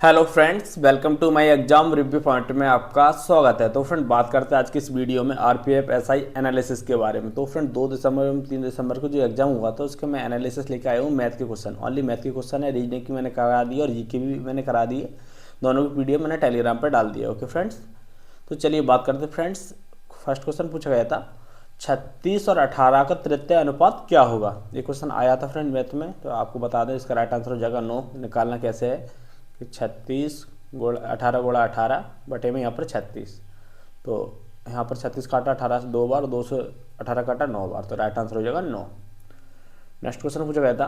Hello friends, welcome to my exam review point में आपका स्वागत है। तो फ्रेंड, बात करते हैं आज की इस वीडियो में आरपीएफ एसआई एनालिसिस के बारे में। तो फ्रेंड, 2 दिसंबर एवं 3 दिसंबर को जो एग्जाम हुआ था उसके मैं एनालिसिस लेकर आया हूँ। मैथ के क्वेश्चन, ओनली मैथ के क्वेश्चन है। रीजनिंग की मैंने करा दी और जीके भी मैंने करा दी है। दोनों की पीडीएफ मैंने टेलीग्राम पर डाल दिया। ओके फ्रेंड्स, तो चलिए बात करते हैं। फ्रेंड्स, फर्स्ट क्वेश्चन पूछा गया था 36 और 18 का तृतीय अनुपात क्या होगा। ये क्वेश्चन आया था फ्रेंड मैथ में। तो आपको बता दें इसका राइट आंसर हो जाएगा 9। निकालना कैसे है कि 36 गुणा 18 गुणा 18 बटे में यहाँ पर 36। तो यहाँ पर 36 काटा 18 से 2 बार, 2 से 18 काटा 9 बार, तो राइट आंसर हो जाएगा 9। नेक्स्ट क्वेश्चन पूछा गया था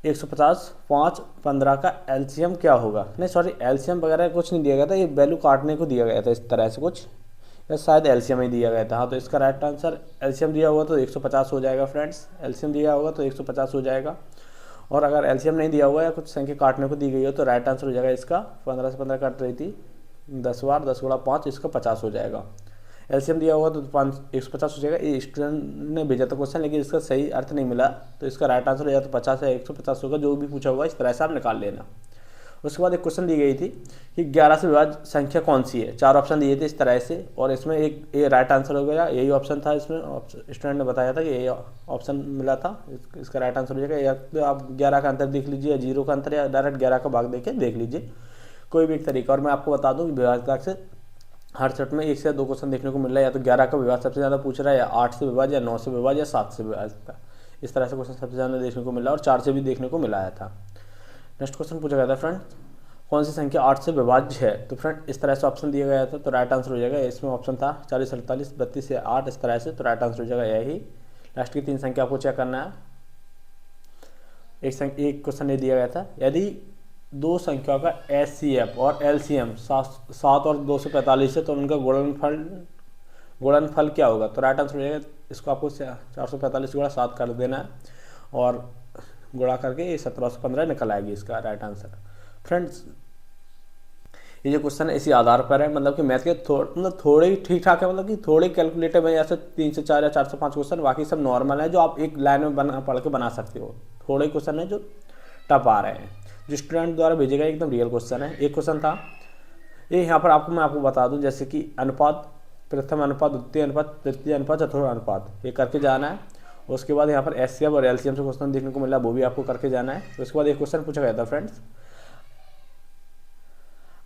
150 5 15 का एलसीएम क्या होगा। नहीं सॉरी, एलसीएम वगैरह कुछ नहीं दिया गया था, ये वैल्यू काटने को दिया गया था इस तरह से कुछ, या शायद एलसीएम ही दिया गया था। हाँ, तो इसका राइट आंसर एलसीएम दिया होगा तो 150 हो जाएगा फ्रेंड्स। एलसीएम दिया होगा तो 150 हो जाएगा। और अगर एलसीएम नहीं दिया हुआ है, कुछ संख्या काटने को दी गई हो, तो राइट आंसर हो जाएगा इसका 15 से 15 काट रही थी 10 बार, 10 गुणा 5, इसका 50 हो जाएगा। एलसीएम दिया होगा तो 150 हो जाएगा। ये स्टूडेंट ने भेजा था क्वेश्चन, लेकिन इसका सही अर्थ नहीं मिला, तो इसका राइट आंसर हो जाए तो 50 है 150 होगा। जो भी पूछा होगा इस तरह से आप निकाल लेना। उसके बाद एक क्वेश्चन दी गई थी कि 11 से विभाज्य संख्या कौन सी है। 4 ऑप्शन दिए थे इस तरह से, और इसमें एक ये राइट आंसर हो गया, यही ऑप्शन था। इसमें स्टूडेंट ने बताया था कि यही ऑप्शन मिला था। इसका राइट आंसर हो जाएगा, या तो आप 11 का अंतर देख लीजिए, या 0 का अंतर, या डायरेक्ट 11 का भाग देख लीजिए, कोई भी एक तरीका। और मैं आपको बता दूँ कि विभाज्यता से हर सेट में 1 से 2 क्वेश्चन देखने को मिल रहा है। या तो 11 का विभाज्य सबसे ज़्यादा पूछ रहा है, या 8 से विभाज्य, या 9 से विभाज्य, या 7 से विभाज्य। इस तरह से क्वेश्चन सबसे ज़्यादा देखने को मिला, और 4 से भी देखने को मिलाया था। नेक्स्ट क्वेश्चन पूछा गया था फ्रेंड, कौन सी संख्या 8 से विभाज्य है। तो फ्रेंड, इस तरह से ऑप्शन दिया गया था, तो राइट आंसर हो जाएगा। इसमें ऑप्शन था 40 48 32 या 8, इस तरह से, तो राइट आंसर हो जाएगा यही। लास्ट की 3 संख्या आपको चेक करना है। एक क्वेश्चन ये दिया गया था, यदि 2 संख्याओं का एचसीएफ और एलसीएम 7 और 245 है, तो उनका गुणनफल क्या होगा। तो राइट आंसर हो जाएगा, इसको आपको 445 गुणा 7 कर देना है, और गुणा करके ये 1715 निकल आएगी इसका राइट आंसर। फ्रेंड्स, ये जो क्वेश्चन है इसी आधार पर है, मतलब कि मैथ के मतलब थोड़े ही ठीक ठाक है, मतलब कि थोड़े कैलकुलेटिव है, जैसे 3 से 4 या 4 से 5 क्वेश्चन, बाकी सब नॉर्मल है जो आप एक लाइन में पढ़ के बना सकते हो। थोड़े क्वेश्चन है जो टफ आ रहे हैं, जो स्टूडेंट द्वारा भेजे गए एकदम रियल क्वेश्चन है। एक क्वेश्चन था ये, यहाँ पर मैं आपको बता दूँ, जैसे कि अनुपात, प्रथम अनुपात, द्वितीय अनुपात, तृतीय अनुपात, चतुर्थ अनुपात, ये करके जाना है। उसके बाद यहाँ पर एचसीएफ और एलसीएम से क्वेश्चन देखने को मिला, वो भी आपको करके जाना है। उसके बाद एक क्वेश्चन पूछा गया था फ्रेंड्स,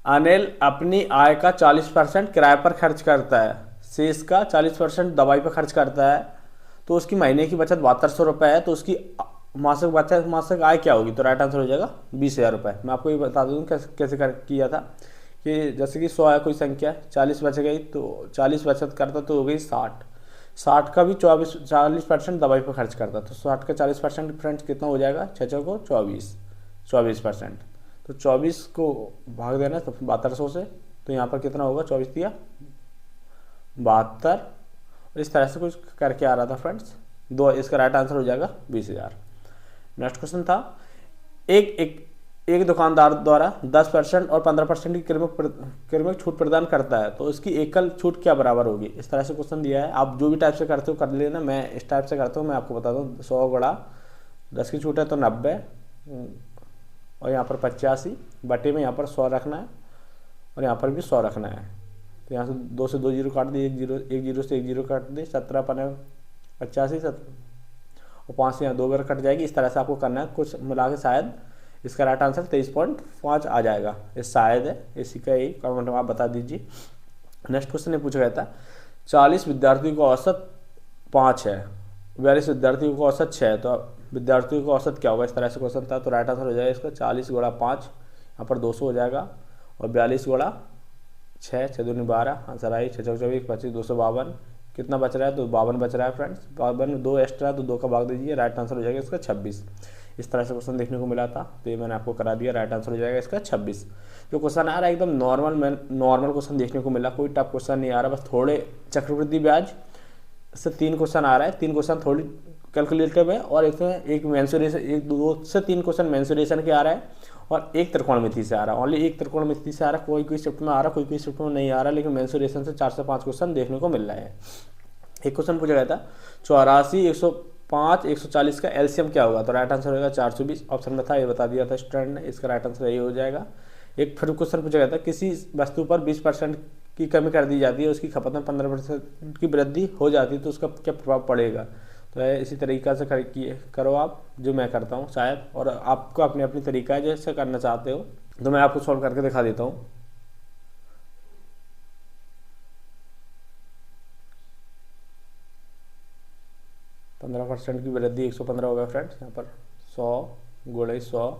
अनिल अपनी आय का 40% किराए पर खर्च करता है, शेष का 40% दवाई पर खर्च करता है, तो उसकी महीने की बचत 7200 रुपये है, तो उसकी मासिक आय क्या होगी। तो राइट आंसर हो जाएगा 20,000 रुपये। मैं आपको ये बता दूँ कैसे किया था, कि जैसे कि 100 है कोई संख्या, 40 बच गई, तो 40 बचत करता तो हो गई 60, 60 का भी 40% दवाई पर खर्च करता, तो 60 का 40% फ्रेंड्स कितना हो जाएगा, 6 को 24%। तो 24 को भाग देना तो 7200 से, तो यहाँ पर कितना होगा, 24 दिया 72, और इस तरह से कुछ करके आ रहा था फ्रेंड्स। इसका राइट आंसर हो जाएगा 20,000। नेक्स्ट क्वेश्चन था, एक दुकानदार द्वारा 10% और 15% की क्रमिक छूट प्रदान करता है, तो उसकी एकल छूट क्या बराबर होगी। इस तरह से क्वेश्चन दिया है, आप जो भी टाइप से करते हो कर लेना। मैं इस टाइप से करता हूँ, मैं आपको बता दूँ, 100 गुणा 10 की छूट है तो 90, और यहाँ पर 85 बटे में यहाँ पर 100 रखना है, और यहाँ पर भी 100 रखना है। तो यहाँ से 2 से 2 जीरो काट दिए, एक जीरो से 1 जीरो काट दिए, 17 पने 85, और 5 से यहाँ 2 बार कट जाएगी। इस तरह से आपको करना है, कुछ मिला के शायद इसका राइट आंसर 23.5 आ जाएगा। ये शायद है, इसी का ही कमेंट में आप बता दीजिए। नेक्स्ट क्वेश्चन ये पूछा गया था, 40 विद्यार्थियों का औसत 5 है, 42 विद्यार्थियों का औसत 6 है, तो विद्यार्थियों का औसत क्या होगा। इस तरह से क्वेश्चन था, तो राइट आंसर हो जाएगा इसका 40 गुणा 5, यहाँ पर 200 हो जाएगा, और 42 गुणा 6, 6 दूनी 12, आंसर आई 6 चौक 24 25 252, कितना बच रहा है, तो 52 बच रहा है फ्रेंड्स। 52 में 2 एक्स्ट्रा है, तो 2 का भाग दीजिए, राइट आंसर हो जाएगा इसका 26। इस तरह से क्वेश्चन देखने को मिला था, तो ये मैंने आपको करा दिया, राइट आंसर हो जाएगा इसका 26। जो क्वेश्चन आ रहा है एकदम नॉर्मल क्वेश्चन देखने को मिला, कोई टफ क्वेश्चन नहीं आ रहा, बस थोड़े चक्रवृद्धि ब्याज से 3 क्वेश्चन आ रहा है, 3 क्वेश्चन थोड़ी कैलकुलेटिव है, और इसमें एक मेंसुरेशन, 2 से 3 क्वेश्चन मेंसुरेशन के आ रहा है, और एक त्रिकोणमिति से आ रहा है। ओनली एक त्रिकोणमिति से आ रहा है, कोई शिफ्ट में आ रहा है, कोई शिफ्ट में नहीं आ रहा, लेकिन मेंसुरेशन से 4 से 5 क्वेश्चन देखने को मिल रहा है। एक क्वेश्चन पूछा गया था, 84 140 का एलसीएम क्या होगा? तो राइट आंसर होगा 420। ऑप्शन में था, ये बता दिया था स्टूडेंट ने, इसका राइट आंसर यही हो जाएगा। एक फिर क्वेश्चन पूछा गया था, किसी वस्तु पर 20% की कमी कर दी जाती है, उसकी खपत में 15% की वृद्धि हो जाती है, तो उसका क्या प्रभाव पड़ेगा? तो इसी तरीका से करो आप, जो मैं करता हूँ शायद, और आपको अपनी अपनी तरीका है जैसे करना चाहते हो। तो मैं आपको सॉल्व करके दिखा देता हूँ। 15% की वृद्धि 115 होगा फ्रेंड्स। यहाँ पर 100 गुणे 100,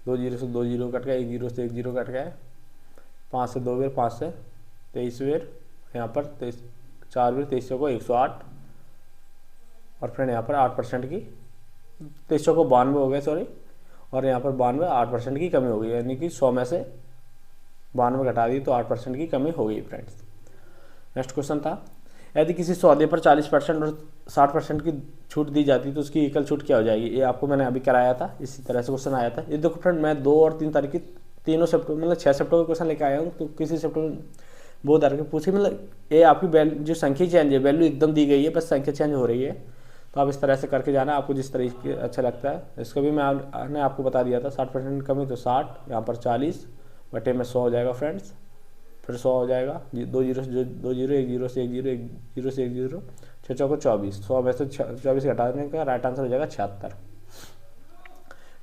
2 जीरो से 2 जीरो कट गया, 1 जीरो से 1 जीरो कट गया, 5 से 2 बेर, 5 से 23 बेर, यहाँ पर 23 4 बेर, 23 को 108, और फ्रेंड यहाँ पर 8% की 23 को 92 हो गए सॉरी, और यहाँ पर 92 8% की कमी हो गई, यानी कि 100 में से 92 घटा दी तो 8% की कमी हो गई फ्रेंड्स। नेक्स्ट क्वेश्चन था, यदि किसी सौदे पर 40% और 60% की छूट दी जाती तो उसकी एकल छूट क्या हो जाएगी? ये आपको मैंने अभी कराया था, इसी तरह से क्वेश्चन आया था। ये देखो फ्रेंड, मैं 2 और 3 तारीख की तीनों सेप्टेम्बर मतलब 6 सितंबर को क्वेश्चन लेकर आया हूँ। तो किसी सेप्टेम्बर वो तारीख पूछी, मतलब ये आपकी वैल्यू जो संख्या चेंज है, वैल्यू एकदम दी गई है, बस संख्या चेंज हो रही है। तो आप इस तरह से करके जाना, आपको जिस तरीके अच्छा लगता है। इसका भी मैंने आपको बता दिया था, 60% कमी तो 60, यहाँ पर 40 बटे में 100 हो जाएगा फ्रेंड्स, फिर 100 हो जाएगा, 2 जीरो से 2 जीरो, 1 जीरो से 1 जीरो, 1 जीरो से 1 जीरो, 6 चौको 24, 100 में से 24 घटाने का राइट आंसर हो जाएगा 76।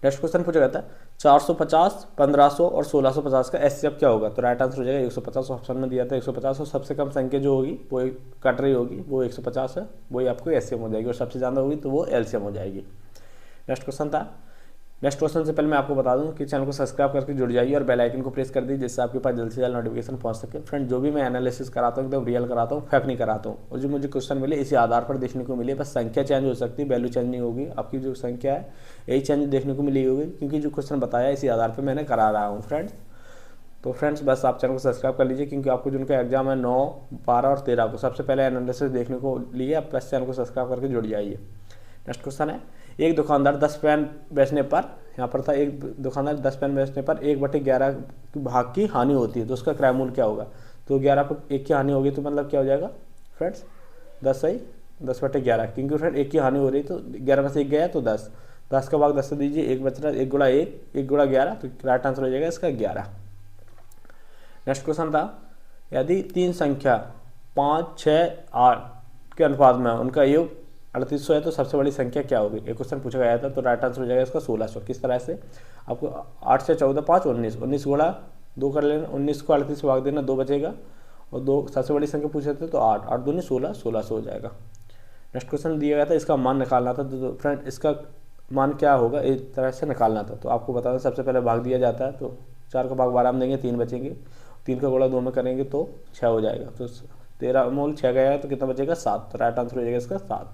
नेक्स्ट क्वेश्चन पूछा जाता है, 450, 1500 और 1650 का एचसीएफ क्या होगा? तो राइट आंसर हो जाएगा 150। ऑप्शन में दिया था 150, और सबसे कम संख्या जो होगी वो कट रही होगी, वो 150 है, वही आपको एचसीएफ हो जाएगी, और सबसे ज़्यादा होगी तो वो एलसीएम हो जाएगी। नेक्स्ट क्वेश्चन था, नेक्स्ट क्वेश्चन से पहले मैं आपको बता दूं कि चैनल को सब्सक्राइब करके जुड़ जाइए और बेल आइकन को प्रेस कर दीजिए, जिससे आपके पास जल्द से जल्द नोटिफिकेशन पहुंच सके। फ्रेंड, जो भी मैं एनालिसिस कराता हूँ एकदम रियल कराता हूँ, फेक नहीं कराता हूँ, और जो मुझे क्वेश्चन मिले इसी आधार पर देखने को मिले, बस संख्या चेंज हो सकती है, वैल्यू चेंज नहीं होगी, आपकी जो संख्या है यही चेंज देखने को मिली होगी, क्योंकि जो क्वेश्चन बताया इसी आधार पर मैंने करा रहा हूँ फ्रेंड्स। तो फ्रेंड्स बस आप चैनल को सब्सक्राइब कर लीजिए, क्योंकि आपको जिनका एग्जाम है 9, 12 और 13 को सबसे पहले एनालिसिस देखने को लिए, आप बस चैनल को सब्सक्राइब करके जुड़ जाइए। नेक्स्ट क्वेश्चन है, एक दुकानदार 10 पेन बेचने पर, यहाँ पर था एक दुकानदार 10 पेन बेचने पर 1/11 भाग की हानि होती है, तो उसका क्रय मूल्य क्या होगा? तो 11 पर 1 की हानि होगी, तो मतलब क्या हो जाएगा फ्रेंड्स? 10/11, क्योंकि फ्रेंड 1 की हानि हो रही, तो 11 में से 1 गया तो 10, 10 का भाग 10 से दीजिए, 1 बच रहा, 1 गुणा 1, 1 गुणा 11, तो राइट आंसर हो जाएगा इसका 11। नेक्स्ट क्वेश्चन था, यदि 3 संख्या 5, 6, 8 के अनुपात में उनका योग 3800 है, तो सबसे बड़ी संख्या क्या होगी? एक क्वेश्चन पूछा गया था, तो राइट आंसर हो जाएगा इसका 1600। किस तरह से? आपको 8 से 14, 5, 19, 19 गुणा 2 कर लेना, 19 को 38 से भाग देना, 2 बचेगा, और 2 सबसे बड़ी संख्या पूछे थे तो 8, 8 दूनी 16, 1600 हो जाएगा। नेक्स्ट क्वेश्चन दिया गया था, इसका मान निकालना था, तो फ्रेंड इसका मान क्या होगा इस तरह से निकालना था। तो आपको बता दें, सबसे पहले भाग दिया जाता है, तो 4 का भाग 12 में देंगे, 3 बचेंगे, 3 का गुणा 2 में करेंगे तो 6 हो जाएगा, तो 13 मूल 6 गया तो कितना बचेगा? 7, तो राइट आंसर हो जाएगा इसका 7।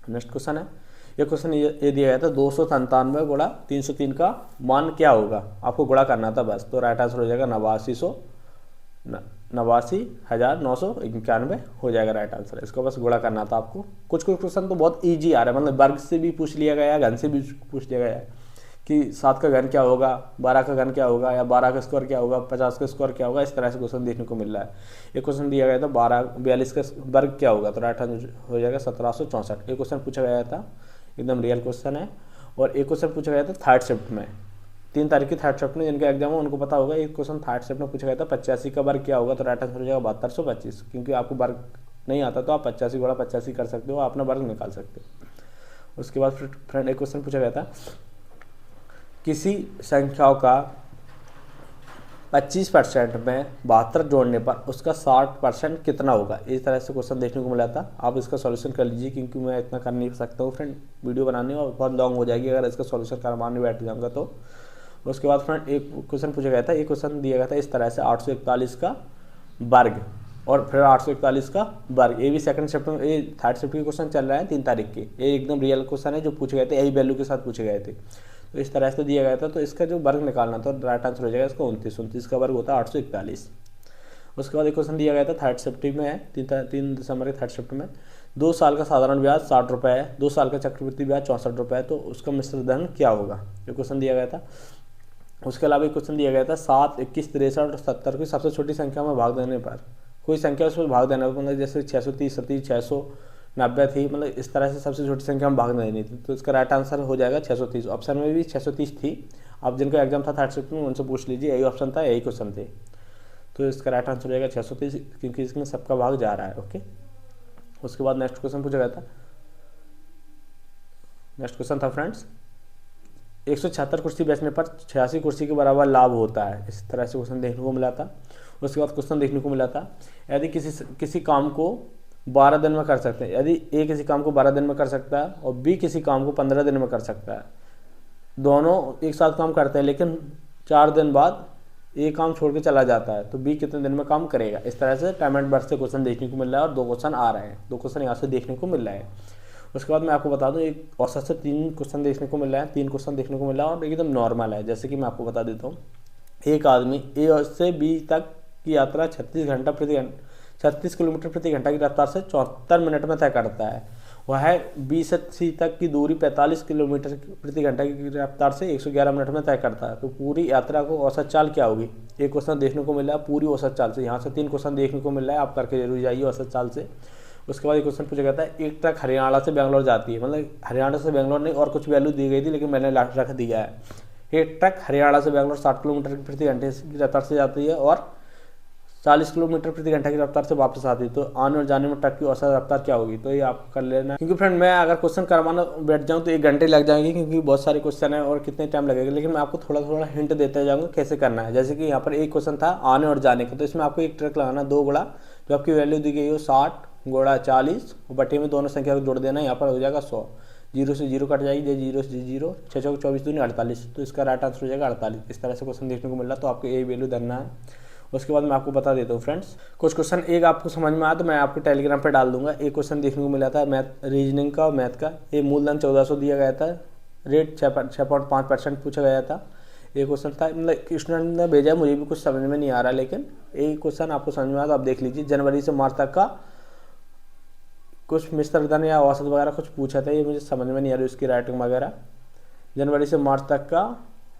नेक्स्ट क्वेश्चन है, ये क्वेश्चन ये दिया गया था, 297 गुणा 303 का मान क्या होगा? आपको गुणा करना था बस, तो राइट आंसर हो जाएगा 89,991 हो जाएगा राइट आंसर। इसको बस गुणा करना था आपको। कुछ कुछ क्वेश्चन तो बहुत ईजी आ रहा है, मतलब वर्ग से भी पूछ लिया गया, घन से भी पूछ लिया गया कि 7 का घन क्या होगा, 12 का घन क्या होगा, या 12 का स्क्वायर क्या होगा, 50 का स्क्वायर क्या होगा, इस तरह से क्वेश्चन देखने को मिल रहा है। एक क्वेश्चन दिया गया था 42 का वर्ग क्या होगा, तो राइट आंसर हो जाएगा 1764। एक क्वेश्चन पूछा गया था, एकदम रियल क्वेश्चन है। और एक क्वेश्चन पूछा गया था थर्ड शिफ्ट में, 3 तारीख की थर्ड शिफ्ट में, जिनका एग्जाम हो उनको पता होगा। एक क्वेश्चन थर्ड शिफ्ट में पूछा गया था 85 का वर्ग क्या होगा, तो राइट आंसर हो जाएगा 7225। क्योंकि आपको वर्ग नहीं आता तो आप 85 गुणा 85 कर सकते हो, अपना वर्ग निकाल सकते हो। उसके बाद फ्रेंड एक क्वेश्चन पूछा गया था, किसी संख्याओं का 25% में 72 जोड़ने पर उसका 60% कितना होगा? इस तरह से क्वेश्चन देखने को मिला था। आप इसका सॉल्यूशन कर लीजिए, क्योंकि मैं इतना कर नहीं सकता हूँ फ्रेंड, वीडियो बनाने में बहुत लॉन्ग हो जाएगी अगर इसका सॉल्यूशन करवाने बैठ जाऊँगा तो। उसके बाद फ्रेंड एक क्वेश्चन पूछा गया था, एक क्वेश्चन दिया गया था इस तरह से, 841 का वर्ग और फिर 841 का वर्ग। ये भी सेकंड शिफ्ट में, ये थर्ड शिफ्ट के क्वेश्चन चल रहा है 3 तारीख के, ये एकदम रियल क्वेश्चन है जो पूछे गए थे, यही वैल्यू के साथ पूछे गए थे। तो इस तरह से दिया गया था, तो इसका जो वर्ग निकालना था राइट आंसर हो जाएगा इसका 29 का वर्ग होता है 841। उसके बाद एक क्वेश्चन दिया गया था थर्ड शिफ्ट में है, 3 दिसंबर के थर्ड शिफ्ट में, 2 साल का साधारण ब्याज 60 रुपये है, 2 साल का चक्रवृद्धि ब्याज 64 रुपये है, तो उसका मिश्र धन क्या होगा? ये क्वेश्चन दिया गया था। उसके अलावा एक क्वेश्चन दिया गया था, 7, 21, 63 और 70 की सबसे छोटी संख्या में भाग देने पर, कोई संख्या उसमें भाग देना, मतलब जैसे 630, 37, 600, 90 थी, मतलब इस तरह से सबसे छोटी संख्या में भाग नहीं देनी थी। तो इसका राइट आंसर हो जाएगा 630। ऑप्शन में भी 630 थी। आप जिनका एग्जाम था थर्ड शिफ्ट में उनसे पूछ लीजिए, यही ऑप्शन था, यही क्वेश्चन थे। तो इसका राइट आंसर हो जाएगा 630, क्योंकि इसमें सबका भाग जा रहा है। ओके, उसके बाद नेक्स्ट क्वेश्चन पूछा गया था। नेक्स्ट क्वेश्चन था फ्रेंड्स, 176 कुर्सी बेचने पर 86 कुर्सी के बराबर लाभ होता है। इस तरह से क्वेश्चन देखने को मिला था। उसके बाद क्वेश्चन देखने को मिला था, यदि किसी काम को 12 दिन में कर सकते हैं, यदि ए किसी काम को 12 दिन में कर सकता है और बी किसी काम को 15 दिन में कर सकता है, दोनों एक साथ काम करते हैं, लेकिन 4 दिन बाद ए काम छोड़ के चला जाता है, तो बी कितने दिन में काम करेगा। इस तरह से टाइम एंड बर्थ से क्वेश्चन देखने को मिल रहा है और 2 क्वेश्चन आ रहे हैं, 2 क्वेश्चन यहाँ से देखने को मिल रहा है। उसके बाद मैं आपको बता दूं, एक औसत से 3 क्वेश्चन देखने को मिल रहा है, 3 क्वेश्चन देखने को मिल रहा है और एकदम नॉर्मल है। जैसे कि मैं आपको बता देता हूँ, एक आदमी ए से बी तक की यात्रा 36 किलोमीटर प्रति घंटा की रफ्तार से 74 मिनट में तय करता है। वह बी से सी तक की दूरी 45 किलोमीटर प्रति घंटा की रफ्तार से 111 मिनट में तय करता है। तो पूरी यात्रा को औसत चाल क्या होगी। एक क्वेश्चन देखने को मिल रहा है पूरी औसत चाल से, यहाँ से 3 क्वेश्चन देखने को मिल रहा है, आप करके जरूर जाइए औसत चाल से। उसके बाद एक क्वेश्चन पूछा जाता है, एक ट्रक हरियाणा से बेंगलोर जाती है, मतलब हरियाणा से बेंगलोर नहीं और कुछ वैल्यू दी गई थी, लेकिन मैंने रख दिया है। एक ट्रक हरियाणा से बेंगलोर 60 किलोमीटर प्रति घंटे की रफ्तार से जाती है और 40 किलोमीटर प्रति घंटा की रफ्तार से वापस आती है। तो आने और जाने में ट्रक की औसत रफ्तार क्या होगी, तो ये आप कर लेना। क्योंकि फ्रेंड मैं अगर क्वेश्चन करवाना बैठ जाऊँ तो 1 घंटे लग जाएंगे, क्योंकि बहुत सारे क्वेश्चन है और कितने टाइम लगेगा। लेकिन मैं आपको थोड़ा थोड़ा हिंट देते जाऊँगा कैसे करना है। जैसे कि यहाँ पर एक क्वेश्चन था आने और जाने का, तो इसमें आपको एक ट्रक लगाना, 2 गुणा जो आपकी वैल्यू दी गई हो 60 गुणा 40 और बटे में दोनों संख्या को जोड़ देना, यहाँ पर हो जाएगा 100। 0 से 0 कट जाएगी, 0 से 0, 6 चौक 24 दूनी 48, तो इसका राइट आंसर हो जाएगा 48। इस तरह से क्वेश्चन देखने को मिल रहा है, तो आपको यही वैल्यू धरना है। उसके बाद मैं आपको बता देता हूँ फ्रेंड्स, कुछ क्वेश्चन एक आपको समझ में आया तो मैं आपको टेलीग्राम पे डाल दूंगा। एक क्वेश्चन देखने को मिला था मैथ रीजनिंग का और मैथ का, ये मूलधन 1400 दिया गया था, रेट 6.5% पूछा गया था। एक क्वेश्चन था, मतलब स्टूडेंट ने भेजा, मुझे भी कुछ समझ में नहीं आ रहा, लेकिन एक क्वेश्चन आपको समझ में आया तो आप देख लीजिए। जनवरी से मार्च तक का कुछ मिश्र धन या औसत वगैरह कुछ पूछा था, ये मुझे समझ में नहीं आ रही उसकी राइटिंग वगैरह। जनवरी से मार्च तक का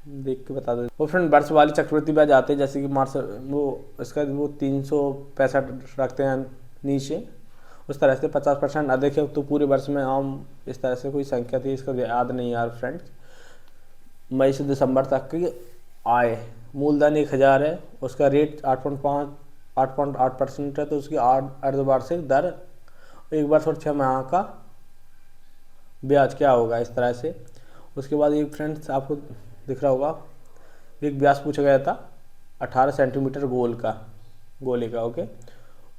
देख के बता दो। वो फ्रेंड वर्ष वाली चक्रवृद्धि ब्याज आते हैं, जैसे कि मार्च वो इसका वो 365 रखते हैं नीचे, उस तरह से 50% अधिक है तो पूरे वर्ष में आम इस तरह से कोई संख्या थी, इसको याद नहीं यार फ्रेंड्स। मई से दिसंबर तक की आय मूलधन 1000 है, उसका रेट 8.8% है, तो उसकी 8 अर्धवार्षिक दर 1 वर्ष और 6 माह का ब्याज क्या होगा, इस तरह से। उसके बाद एक फ्रेंड्स आपको दिख रहा होगा, एक व्यास पूछा गया था 18 सेंटीमीटर गोले का। ओके,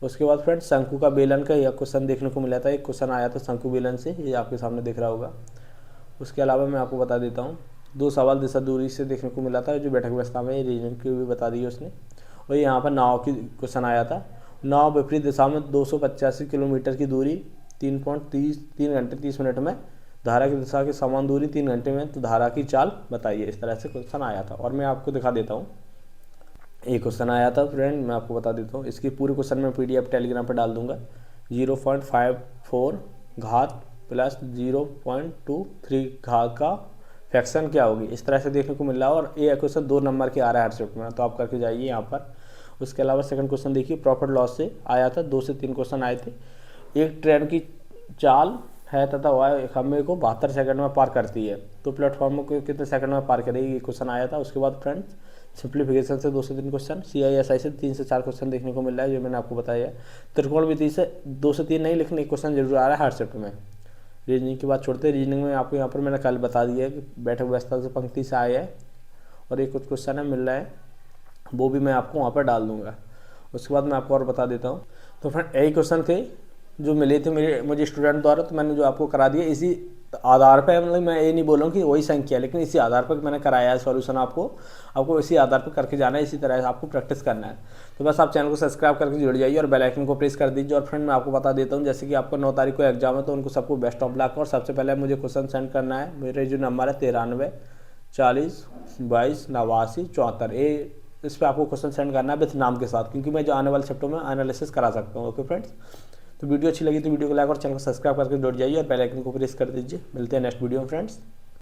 उसके बाद फ्रेंड्स शंकु का बेलन का यह क्वेश्चन देखने को मिला था, एक क्वेश्चन आया था शंकु बेलन से, ये आपके सामने दिख रहा होगा। उसके अलावा मैं आपको बता देता हूँ, 2 सवाल दिशा दूरी से देखने को मिला था, जो बैठक व्यवस्था में रीजन की भी बता दी है उसने। और यहाँ पर नाव की क्वेश्चन आया था, नाव विपरीत दिशा में 285 किलोमीटर की दूरी 3 घंटे 30 मिनट में, धारा की दिशा की समान दूरी 3 घंटे में, तो धारा की चाल बताइए। इस तरह से क्वेश्चन आया था और मैं आपको दिखा देता हूँ। एक क्वेश्चन आया था फ्रेंड, मैं आपको बता देता हूँ, इसकी पूरे क्वेश्चन में PDF टेलीग्राम पर डाल दूंगा। 0.54 घात प्लस 0.23 घात का फ्रैक्शन क्या होगी, इस तरह से देखने को मिल रहा है। और ये क्वेश्चन 2 नंबर के आ रहा है हर शिफ्ट में, तो आप करके जाइए यहाँ पर। उसके अलावा सेकंड क्वेश्चन देखिए, प्रॉफिट लॉस से आया था, 2 से 3 क्वेश्चन आए थे। एक ट्रेन की चाल है तथा वह खंभे को 72 सेकंड में पार करती है, तो प्लेटफॉर्म को कितने सेकंड में पार करेगी, ये क्वेश्चन आया था। उसके बाद फ्रेंड्स सिंप्लीफिकेशन से 2 से 3 क्वेश्चन, CISI से 3 से 4 क्वेश्चन देखने को मिल रहा है, जो मैंने आपको बताया। त्रिकोणमिति से 2 से 3 नहीं, लेकिन एक क्वेश्चन जरूर आ रहा है हर शिफ्ट में। रीजनिंग की बात छोड़ते हैं, रीजनिंग में आपको यहाँ पर मैंने कल बता दिया है कि बैठक व्यवस्था से पंक्ति से आया है, और एक कुछ क्वेश्चन है मिल रहा है, वो भी मैं आपको वहाँ पर डाल दूँगा। उसके बाद मैं आपको और बता देता हूँ। तो फ्रेंड यही क्वेश्चन थे जो मिले थे मुझे स्टूडेंट द्वारा, तो मैंने जो आपको करा दिया इसी आधार पे, मतलब मैं ये नहीं बोलूँ कि वही संख्या, लेकिन इसी आधार पर मैंने कराया है सॉल्यूशन। आपको इसी आधार पर करके जाना है, इसी तरह से आपको प्रैक्टिस करना है। तो बस आप चैनल को सब्सक्राइब करके जुड़ जाइए और बेल आइकन को प्रेस कर दीजिए। और फ्रेंड मैं आपको बता देता हूँ, जैसे कि आपको 9 तारीख को एग्जाम है, तो उनको सबको बेस्ट ऑफ लक। और सबसे पहले मुझे क्वेश्चन सेंड करना है, मेरे जो नंबर है 93 40 22 89 74, इस पर आपको क्वेश्चन सेंड करना है विथ नाम के साथ, क्योंकि मैं जो आने वाले चैप्टर में एनालिसिस करा सकता हूँ। ओके फ्रेंड्स, तो वीडियो अच्छी लगी तो वीडियो को लाइक और चैनल को सब्सक्राइब करके जुड़ जाइए और बेल आइकन को प्रेस कर दीजिए। मिलते हैं नेक्स्ट वीडियो में फ्रेंड्स।